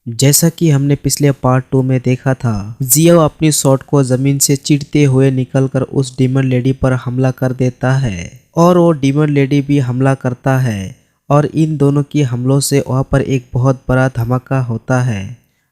जैसा कि हमने पिछले पार्ट 2 में देखा था, जियो अपनी शॉट को जमीन से चीरते हुए निकलकर उस डीमन लेडी पर हमला कर देता है और वो डीमन लेडी भी हमला करता है और इन दोनों की हमलों से वहाँ पर एक बहुत बड़ा धमाका होता है।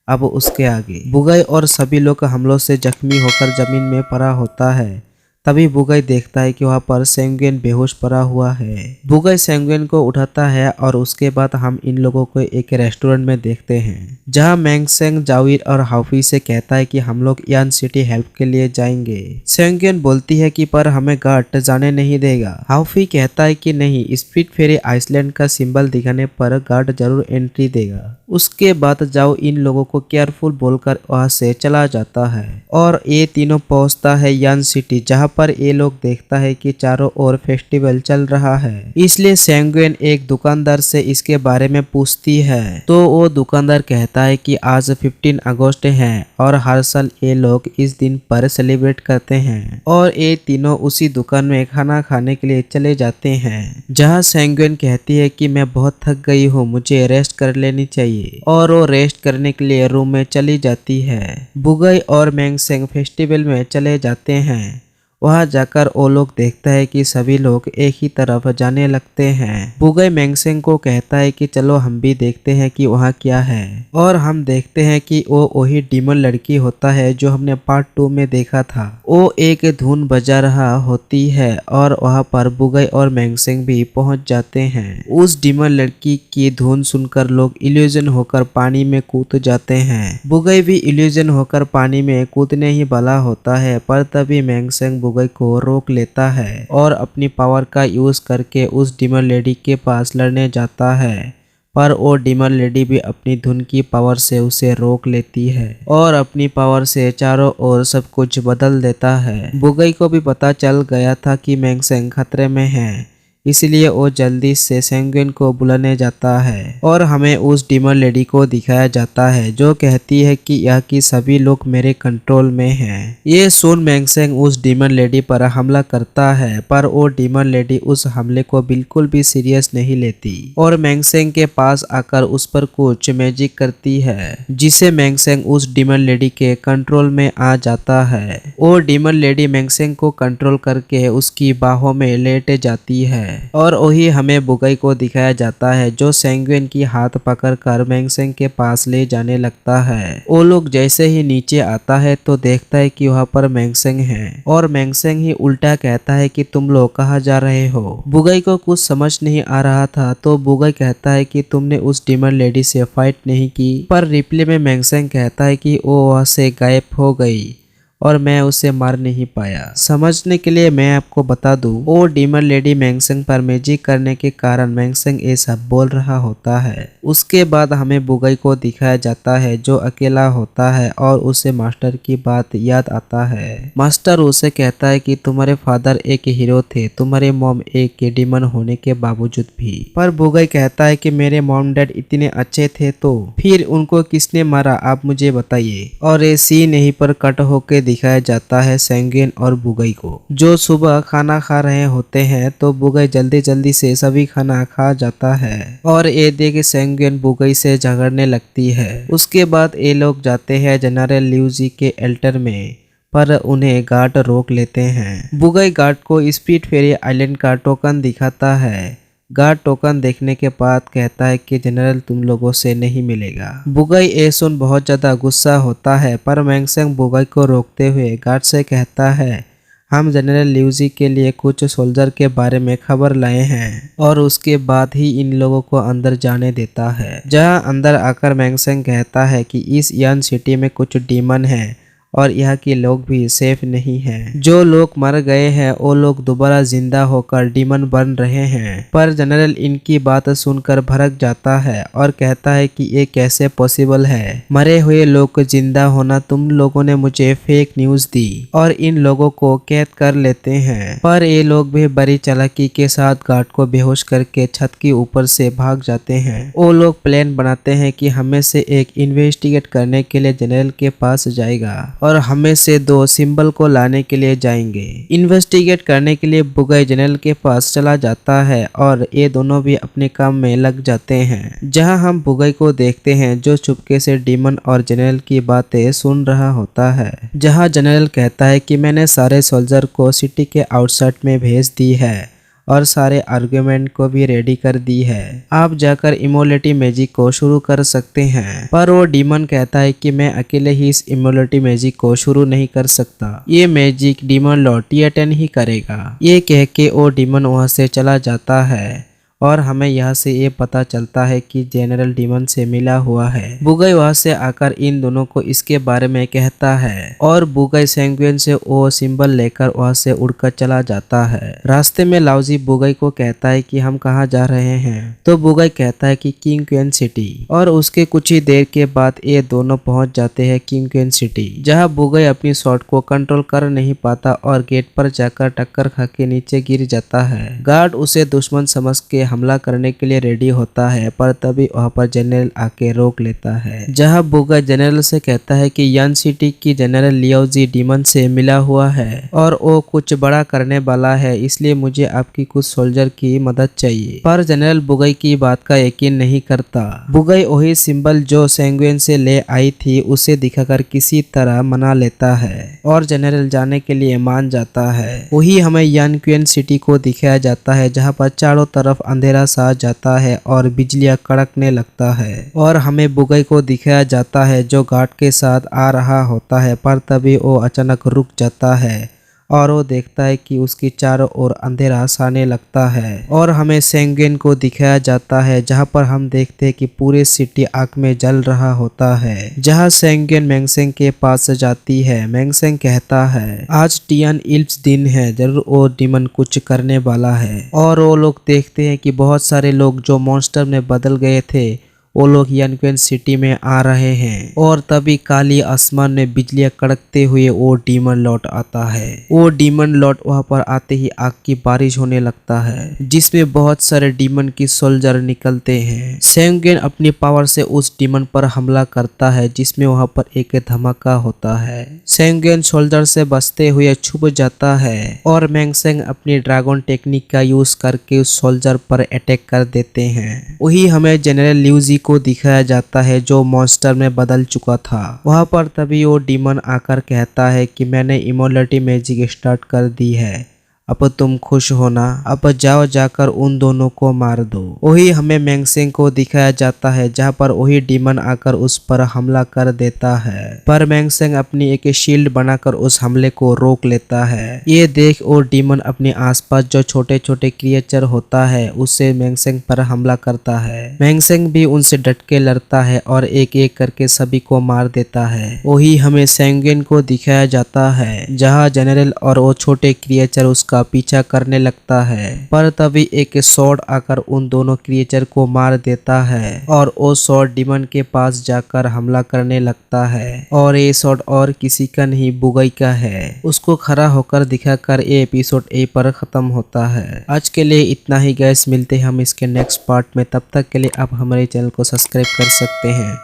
अब उसके आगे बुगाई और सभी लोग हमलों से जख्मी होकर जमीन में पड़ा होता है। तभी बुगाई देखता है कि वहाँ पर सेंगुइन बेहोश पड़ा हुआ है। बुगाई सेंगुइन को उठाता है और उसके बाद हम इन लोगों को एक रेस्टोरेंट में देखते हैं, जहाँ मैंगसेंग जाविर और हाफी से कहता है कि हम लोग यान सिटी हेल्प के लिए जाएंगे। सेंगुइन बोलती है कि पर हमें गार्ड जाने नहीं देगा। हाफी कहता है कि नहीं, स्पीड फेरी आइसलैंड का सिंबल दिखाने पर गार्ड जरूर एंट्री देगा। उसके बाद जाओ इन लोगों को केयरफुल बोलकर वहां से चला जाता है और ये तीनों पहुंचता है यान सिटी, जहां पर ये लोग देखता है कि चारों ओर फेस्टिवल चल रहा है। इसलिए सेंगुइन एक दुकानदार से इसके बारे में पूछती है, तो वो दुकानदार कहता है कि आज 15 अगस्त है और हर साल ये लोग इस दिन पर सेलिब्रेट करते हैं। और ये तीनों उसी दुकान में खाना खाने के लिए चले जाते हैं, जहाँ सेंगुइन कहती है कि मैं बहुत थक गई हूँ, मुझे रेस्ट कर लेनी चाहिए, और वो रेस्ट करने के लिए रूम में चली जाती है। बुगाई और मैंगसेंग फेस्टिवल में चले जाते हैं। वहां जाकर वो लोग देखता है कि सभी लोग एक ही तरफ जाने लगते हैं। बुगाई मैंगसेंग को कहता है कि चलो हम भी देखते हैं कि वहाँ क्या है, और हम देखते हैं कि वो वही डीमन लड़की होता है जो हमने पार्ट 2 में देखा था। वो एक धुन बजा रहा होती है और वहाँ पर बुगाई और मैंगसेंग भी पहुंच जाते हैं। उस डीमन लड़की की धुन सुनकर लोग इल्यूजन होकर पानी में कूद जाते हैं। बुगाई भी इल्यूजन होकर पानी में कूदने ही वाला होता है, पर तभी मैंगसेंग बुगाई को रोक लेता है और अपनी पावर का यूज करके उस डीमन लेडी के पास लड़ने जाता है, पर वो डीमन लेडी भी अपनी धुन की पावर से उसे रोक लेती है और अपनी पावर से चारों ओर सब कुछ बदल देता है। बुगाई को भी पता चल गया था कि मैंगसेंग खतरे में है, इसलिए वो जल्दी से सेंगुइन को बुलाने जाता है और हमें उस डीमन लेडी को दिखाया जाता है, जो कहती है कि यह कि सभी लोग मेरे कंट्रोल में हैं। ये सुन मैंगसेंग उस डीमन लेडी पर हमला करता है, पर वो डीमन लेडी उस हमले को बिल्कुल भी सीरियस नहीं लेती और मैंगसेंग के पास आकर उस पर कुछ मैजिक करती है, जिसे मैंगसेंग उस डीमन लेडी के कंट्रोल में आ जाता है। वो डीमन लेडी मैंगसेंग को कंट्रोल करके उसकी बाहों में लेट जाती है और वही हमें बुगाई को दिखाया जाता है, जो सेंगुइन की हाथ पकड़कर मैंगसेंग के पास ले जाने लगता है। वो लोग जैसे ही नीचे आता है तो देखता है कि वहाँ पर मैंगसेंग है और मैंगसेंग ही उल्टा कहता है कि तुम लोग कहाँ जा रहे हो। बुगाई को कुछ समझ नहीं आ रहा था, तो बुगाई कहता है कि तुमने उस डीमन लेडी से फाइट नहीं की, पर रिप्ले में मैंगसेंग कहता है कि वो वहाँ से गायब हो गई और मैं उसे मार नहीं पाया। समझने के लिए मैं आपको बता दूं, वो डीमन लेडी मैंगसेंग पर मैजिक करने के कारण मैंगसेंग ये सब बोल रहा होता है। उसके बाद हमें बुगाई को दिखाया जाता है, जो अकेला होता है और उसे मास्टर की बात याद आता है। मास्टर उसे कहता है कि तुम्हारे फादर एक हीरो थे, तुम्हारे मॉम एक डीमन होने के बावजूद भी। पर बुगाई कहता है कि मेरे मॉम डैड इतने अच्छे थे, तो फिर उनको किसने मारा, आप मुझे बताइए। और ये सीन यहीं पर कट होके दिखाया जाता है सेंगुइन और बुगाई को, जो सुबह खाना खा रहे होते हैं, तो बुगाई जल्दी जल्दी से सभी खाना खा जाता है और ये देख सेंगुइन बुगाई से झगड़ने लगती है। उसके बाद ये लोग जाते हैं जनरल लियूजी के एल्टर में, पर उन्हें गार्ड रोक लेते हैं। बुगाई गार्ड को स्पीड फेरी आइलैंड का टोकन दिखाता है। गार्ड टोकन देखने के बाद कहता है कि जनरल तुम लोगों से नहीं मिलेगा। बुगाई ये सुन बहुत ज्यादा गुस्सा होता है, पर मैंगसेंग बुगाई को रोकते हुए गार्ड से कहता है, हम जनरल लियूजी के लिए कुछ सोल्जर के बारे में खबर लाए हैं, और उसके बाद ही इन लोगों को अंदर जाने देता है। जहां अंदर आकर मैंगसेंग कहता है कि इस यान सिटी में कुछ डीमन है और यहाँ के लोग भी सेफ नहीं हैं। जो लोग मर गए हैं वो लोग दोबारा जिंदा होकर डीमन बन रहे हैं। पर जनरल इनकी बात सुनकर भड़क जाता है और कहता है कि ये कैसे पॉसिबल है, मरे हुए लोग जिंदा होना, तुम लोगों ने मुझे फेक न्यूज दी और इन लोगों को कैद कर लेते हैं। पर ये लोग भी बड़ी चालाकी के साथ गार्ड को बेहोश करके छत के ऊपर से भाग जाते हैं। वो लोग प्लान बनाते हैं कि हमें से एक इन्वेस्टिगेट करने के लिए जनरल के पास जाएगा और हमें से दो सिंबल को लाने के लिए जाएंगे। इन्वेस्टिगेट करने के लिए बुगाई जनरल के पास चला जाता है और ये दोनों भी अपने काम में लग जाते हैं, जहां हम बुगाई को देखते हैं जो चुपके से डीमन और जनरल की बातें सुन रहा होता है। जहां जनरल कहता है कि मैंने सारे सोल्जर को सिटी के आउटसाइड में भेज दी है और सारे आर्गुमेंट को भी रेडी कर दी है, आप जाकर इमोलिटी मैजिक को शुरू कर सकते हैं। पर वो डीमन कहता है कि मैं अकेले ही इस इमोलिटी मैजिक को शुरू नहीं कर सकता, ये मैजिक डीमन लॉर्ड टिएटन ही करेगा। ये कह के वो डीमन वहां से चला जाता है और हमें यहाँ से ये पता चलता है कि जनरल डीमन से मिला हुआ है। बुगाई वहाँ से आकर इन दोनों को इसके बारे में कहता है और बुगाई सैंगुइन से वो सिंबल लेकर वहाँ से उड़कर चला जाता है। रास्ते में लाउजी बुगाई को कहता है कि हम कहाँ जा रहे हैं, तो बुगाई कहता है कि किंग क्वीन सिटी, और उसके कुछ ही देर के बाद ये दोनों पहुंच जाते हैं किंग क्वीन सिटी, जहाँ बुगाई अपनी शॉट को कंट्रोल कर नहीं पाता और गेट पर जाकर टक्कर खा के नीचे गिर जाता है। गार्ड उसे दुश्मन समझ के हमला करने के लिए रेडी होता है, पर तभी वहां पर जनरल आके रोक लेता है। जहां बुगाई जनरल से कहता है कि यन सिटी की जनरल लियाओजी डीमन से मिला हुआ है और वो कुछ बड़ा करने वाला है, इसलिए मुझे आपकी कुछ सोल्जर की मदद चाहिए। पर जनरल बुगाई की बात का यकीन नहीं करता। बुगाई वही सिंबल जो सैंगुइन से ले आई थी उसे दिखाकर किसी तरह मना लेता है और जनरल जाने के लिए मान जाता है। वही हमें यन क्वीन सिटी को दिखाया जाता है, जहाँ पर चारों तरफ अंधेरा सा जाता है और बिजलियां कड़कने लगता है, और हमें बुगाई को दिखाया जाता है जो गार्ड के साथ आ रहा होता है, पर तभी वो अचानक रुक जाता है और वो देखता है कि उसकी चारों ओर अंधेरा छाने लगता है। और हमें सैंगुइन को दिखाया जाता है जहां पर हम देखते हैं कि पूरे सिटी आग में जल रहा होता है। जहां सैंगुइन मैंगसेंग के पास जाती है। मैंगसेंग कहता है आज टियन इल्प्स दिन है, जरूर वो डीमन कुछ करने वाला है। और वो लोग देखते हैं कि बहुत सारे लोग जो मॉन्स्टर में बदल गए थे वो लोग यन क्वीन सिटी में आ रहे हैं, और तभी काली आसमान में बिजलियां कड़कते हुए वो डीमन लॉर्ड आता है। वो डीमन लॉर्ड वहां पर आते ही आग की बारिश होने लगता है, जिसमें बहुत सारे डीमन की सोल्जर निकलते हैं। सैंगुइन अपनी पावर से उस डीमन पर हमला करता है, जिसमें वहां पर एक धमाका होता है। सैंगुइन सोल्जर से बचते हुए छुप जाता है और मैंगसेंग अपनी ड्रैगन टेक्निक का यूज करके उस सोल्जर पर अटैक कर देते हैं। वही हमें जनरल लियाओजी को दिखाया जाता है जो मॉन्स्टर में बदल चुका था। वहां पर तभी वो डीमन आकर कहता है कि मैंने इमोलिटी मैजिक स्टार्ट कर दी है, अब तुम खुश होना, अब जाओ जाकर उन दोनों को मार दो। वही हमें मैंगसेंग को दिखाया जाता है जहां पर वही डीमन आकर उस पर हमला कर देता है, पर मैंगसेंग अपनी एक शील्ड बनाकर उस हमले को रोक लेता है। ये देख वो डीमन अपने आसपास जो छोटे छोटे क्रिएचर होता है उससे मैंगसेंग पर हमला करता है। मैंगसेंग भी उनसे डट के लड़ता है और एक एक करके सभी को मार देता है। वही हमें सैंगुइन को दिखाया जाता है जहाँ जनरल और वो छोटे क्रिएचर उसका पीछा करने लगता है, पर तभी एक स्वॉर्ड आकर उन दोनों क्रिएचर को मार देता है और वो स्वॉर्ड डीमन के पास जाकर हमला करने लगता है। और ये स्वॉर्ड और किसी का नहीं बुगाई का है। उसको खड़ा होकर दिखाकर ये एपिसोड ए पर खत्म होता है। आज के लिए इतना ही गैस, मिलते हैं हम इसके नेक्स्ट पार्ट में। तब तक के लिए आप हमारे चैनल को सब्सक्राइब कर सकते हैं।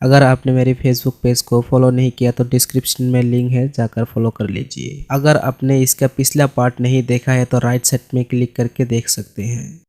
अगर आपने मेरे फेसबुक पेज को फॉलो नहीं किया तो डिस्क्रिप्शन में लिंक है, जाकर फॉलो कर लीजिए। अगर आपने इसका पिछला पार्ट नहीं देखा है तो राइट साइड में क्लिक करके देख सकते हैं।